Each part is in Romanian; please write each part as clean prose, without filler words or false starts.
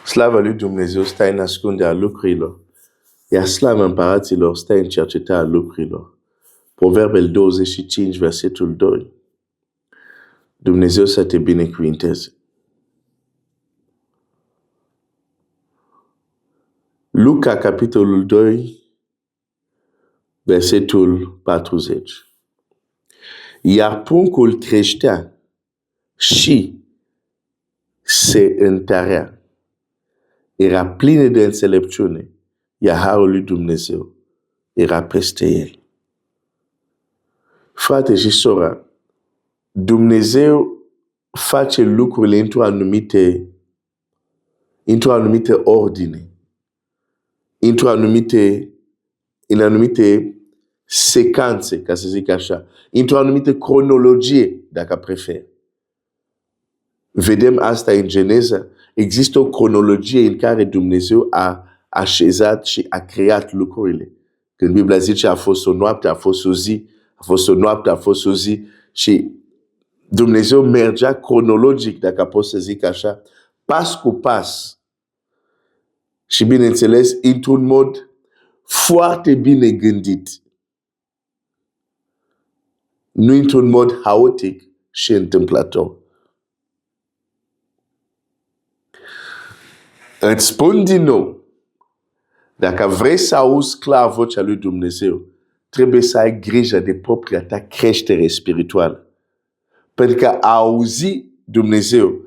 Slavă lui Dumnezeu stă în ascunderea lucrurilor, iar slava împăraților stă în cercetarea lucrurilor. Proverbele 25, versetul 2. Dumnezeu să te binecuvinteze. Luca, capitolul 2, versetul 40. Iar pruncul creștea și se întărea. Era plin de înțelepciune, iar harul lui Dumnezeu era peste el. Frate și sora, Dumnezeu face lucrurile într-o anumită ordine, în anumite secanțe, ca să zic așa, într-o anumită cronologie, dacă preferi. Vedem asta în Geneza. Există o cronologie în care Dumnezeu a așezat și a creat lucrurile. Când Biblia zice a fost o noapte, a fost o zi, a fost o noapte, a fost o zi și Dumnezeu mergea cronologic, dacă pot să zic așa, pas cu pas. Și bineînțeles, într-un mod foarte bine gândit. Nu într-un mod haotic și întâmplător. Îți spun din nou, dacă vrei să auzi clar vocea lui Dumnezeu, trebuie să ai grijă de propria ta creștere spirituală. Pentru că a auzi Dumnezeu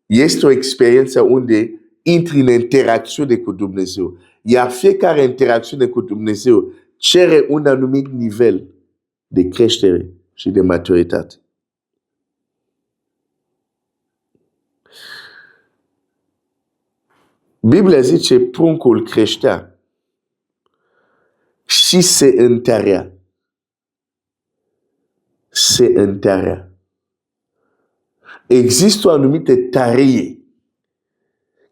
este o experiență unde intri în interacțiune cu Dumnezeu. Iar fiecare interacțiune cu Dumnezeu cere un anumit nivel de creștere și de maturitate. Biblia zice pruncul creștea și se întărea. Se întărea. Există o anumită tărie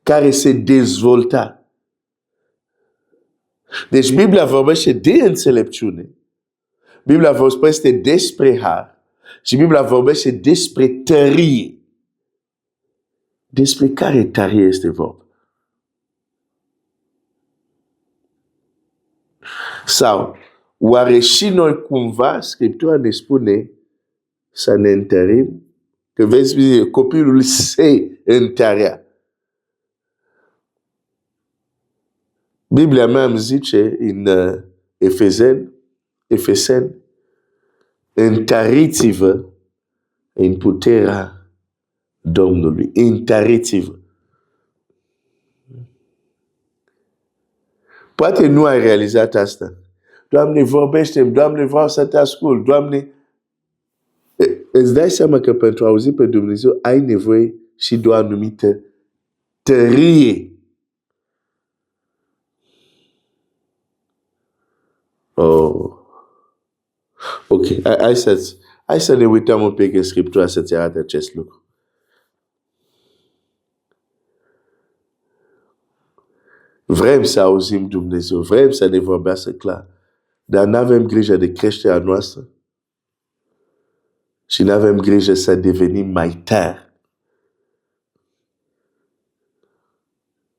care se dezvolta. Deci Biblia vorbește de înțelepciune. Biblia vorbește despre har. Și Biblia vorbește despre tărie. Despre care tărie este vorba? Sau, oare și noi cumva, Scriptura ne spune să ne întărim? Că vezi, copilul se întărea. Biblia mea îmi zice în Efeseni, întăriți-vă în puterea Domnului. Întăriți-vă. Poate nu ai realizat asta. Doamne, vorbește-mi, Doamne, vreau să te ascult, Doamne. Îți dai seama că pentru a auzi pe Dumnezeu ai nevoie și de o anumită tărie. Oh. Ok, hai să ne uităm un pic în Scriptura să-ți arate acest lucru. Vrem să auzim Dumnezeu, vrem să ne vorbească clar, dar nu avem grijă de creșterea noastră și nu avem grijă să devenim mai tari.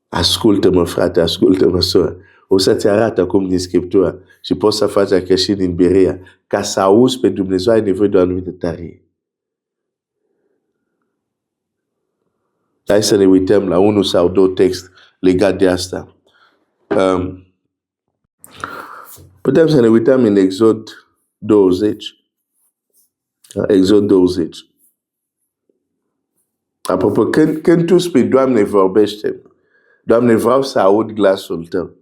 Ascultă-mă, frate, ascultă-mă, soră. O să-ți arată acum din Scriptura și poți să faci așa și din Berea. Ca să auzi pe Dumnezeu ai nevoie de o anumită tărie. Hai să ne uităm la unul sau două texte legate de asta. Putem să ne uităm în Exod 20. Exod 20. Apropo, când tu spui, Doamne, vorbește, Doamne, vreau să aud glasul tău.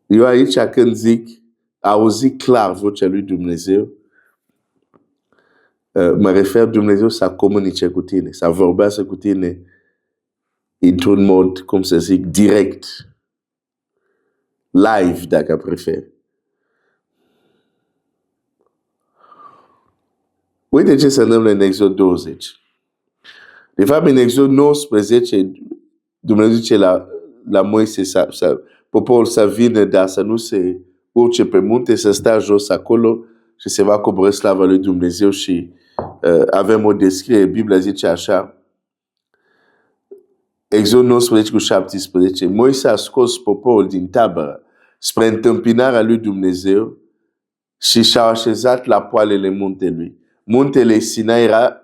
Eu aici când zic, auzi clar vocea lui Dumnezeu, mă refer Dumnezeu să comunice cu tine, să vorbească cu tine într-un mod, cum să zic, direct. Live, dacă preferi. Uite ce se întâmplă în Exod 20. De fapt, în Exod 19, Dumnezeu zice la Moise poporul să vină, dar să nu se urce pe munte, să stea jos acolo și se va coborî slava lui Dumnezeu și avem o descriere, Biblia zice așa, Exod 19 cu 17, Moise a scos poporul din tabără spre întâmpinarea lui Dumnezeu și și-a așezat la poalele muntelui. Muntele Sinai era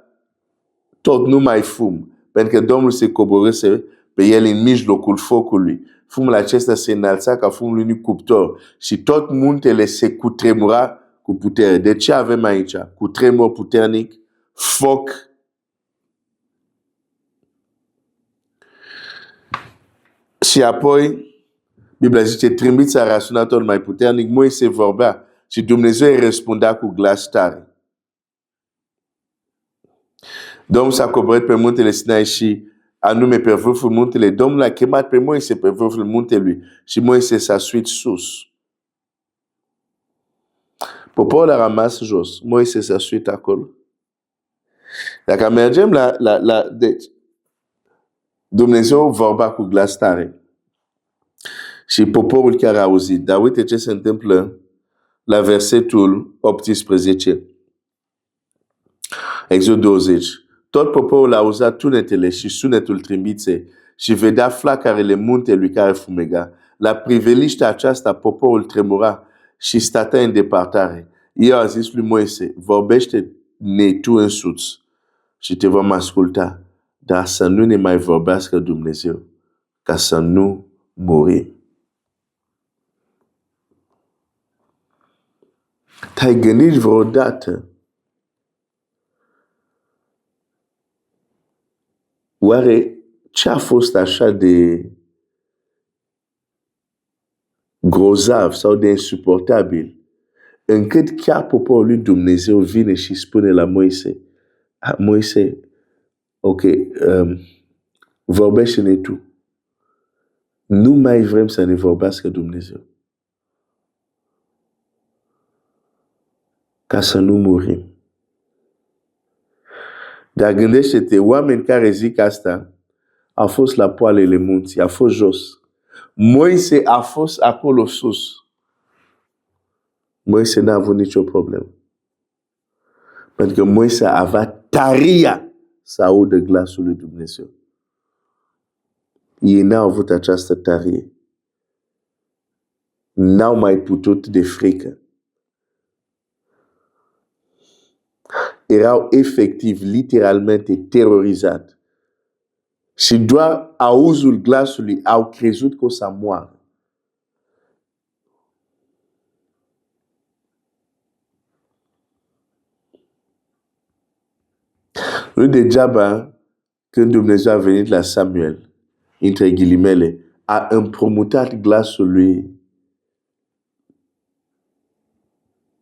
tot numai fum, pentru că Domnul se coborâse pe el în mijlocul focului. Fumul acesta se înalța ca fumul unui cuptor și tot muntele se cutremura cu putere. De ce avem aici? Cutremur puternic, foc. Și apoi, Biblia zice, trâmbița a răsunat tot mai puternic, Moise vorbea și Dumnezeu îi răspundea cu glas tare. Domnul s-a coborât pe muntele Sinai și anume pe vârful muntele. Domnul a chemat pe Moise pe vârful muntelui și Moise s-a suit sus. Poporul a rămas jos. Moise s-a suit acolo. Dacă mergem deci, Dumnezeu vorba cu glas tare. Și poporul chiar a auzit. Dar uite ce se întâmplă la versetul 18. Exod 20. Tot poporul a auzit tunetele și sunetul trâmbiței și vedea flacărele muntelui care fumega. La priveliștea aceasta poporul tremura și stătea în depărtare. Eu a zis lui Moise, vorbește-ne tu însuți și te vom asculta, dar să nu ne mai vorbească Dumnezeu, ca să nu murim. Te-ai gândit vreodată oare ce a fost așa de grozav sau de insuportabil încât chiar poporul lui Dumnezeu vine și spune la Moise, Moise, ok, vorbește-ne tu. Nu mai vrem să ne vorbească Dumnezeu. Ca să nu murim. Dar gândește-te, oameni care zic asta au fost la poalele munții, au fost jos. Moise a fost acolo sus. Moise n-a avut nicio problemă. Pentru că Moise avea tăria să audă glasul lui Dumnezeu. Ei n-au avut această tărie. N-au mai putut de frică. Erau efectiv, literalmente terorizați. Și doar auzul glasului au crezut că o să moară. Nu degeaba, când Dumnezeu a venit la Samuel, între ghilimele, a împrumutat glasul lui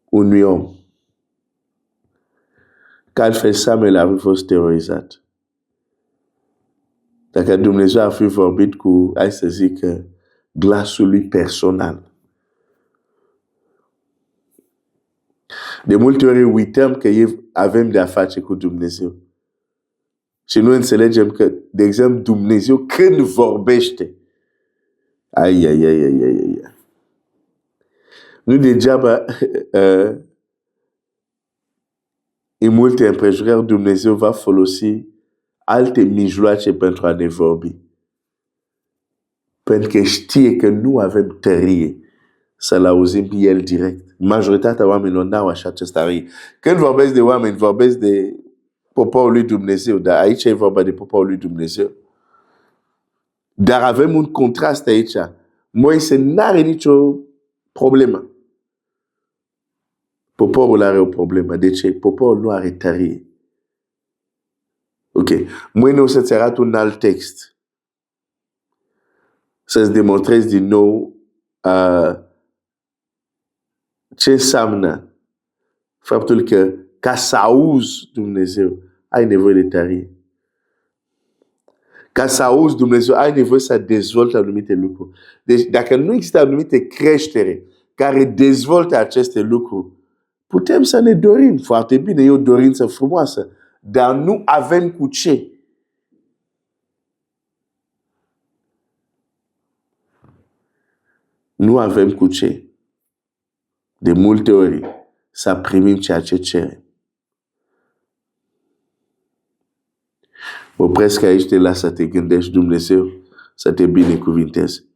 unui om. Că altfel Samuel a fost terorizat. Dacă Dumnezeu a fi vorbit cu, hai să zic, glasul lui personal. De multe ori uităm că avem de-a face cu Dumnezeu. Și nu înțelegem că, de exemplu, Dumnezeu când vorbește, nu degeaba în multe împrejurări Dumnezeu va folosi alte mijloace pentru a ne vorbi. Pentru că știe că nu avem tărie să-L auzim pe El direct. Majoritatea oamenilor n-au așa această tărie. Când vorbesc de oameni, vorbesc de poporul lui Dumnezeu, dar aici e vorba de poporul lui Dumnezeu. Dar avem un contrast aici. Moise n-are nicio problemă. Poporul are o problemă. De ce? Poporul nu are tărie. Ok. Mâine o să-ți arăt un alt text. Să-ți demonstrez din nou ce înseamnă faptul că ca să auzi Dumnezeu, ai nevoie de tărie. Ca să auzi Dumnezeu, ai nevoie să dezvolte anumite lucruri. Deci dacă nu există anumite creștere care dezvoltă aceste lucruri, putem să ne dorim foarte bine, e o dorință frumoasă, dar nu avem cu ce. Nu avem cu ce. De multe ori să primim ceea ce cerem. Oprește aici, te lasă să te gândești Dumnezeu, să te binecuvinteze.